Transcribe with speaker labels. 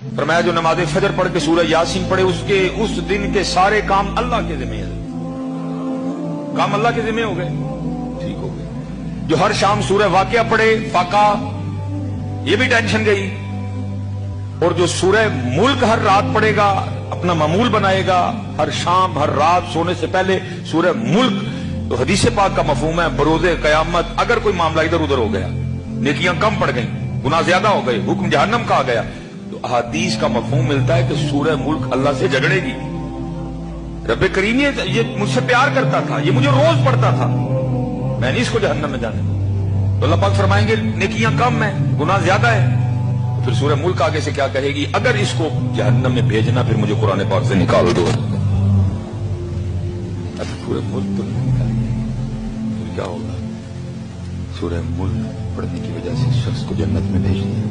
Speaker 1: फरमाया जो नमाज फजर पढ़ के सूरह यासीन पढ़े उसके उस दिन के सारे काम अल्लाह के जिम्मे है, काम अल्लाह के जिम्मे हो गए, ठीक हो गए। जो हर शाम सूरह वाक़िया पढ़े फाका, ये भी टेंशन गई। और जो सूरह मुल्क हर रात पढ़ेगा, अपना मामूल बनाएगा, हर शाम हर रात सोने से पहले सूरह मुल्क, तो हदीस पाक का मफहूम है बरोज़े क़यामत अगर कोई मामला इधर उधर हो गया, नेकियां कम पड़ गई, गुनाह ज्यादा हो गए, हुक्म जहन्नम का आ गया, तो हदीस का मफहूम मिलता है कि सूरह मुल्क अल्लाह से झगड़ेगी। रब्बे करीम ये मुझसे प्यार करता था, ये मुझे रोज पढ़ता था, मैं नहीं इसको जहन्नम में जाने दूं। तो अल्लाह पाक फरमाएंगे नेकियां कम है, गुनाह ज्यादा है। तो फिर सूरह मुल्क आगे से क्या कहेगी, अगर इसको जहन्नम में भेजना फिर मुझे कुरान पाक से निकाल दो। अब सूरह मुल्क तो नहीं निकालेंगे, फिर क्या होगा? सूरह मुल्क पढ़ने की वजह से शख्स को जन्नत में भेज दिया।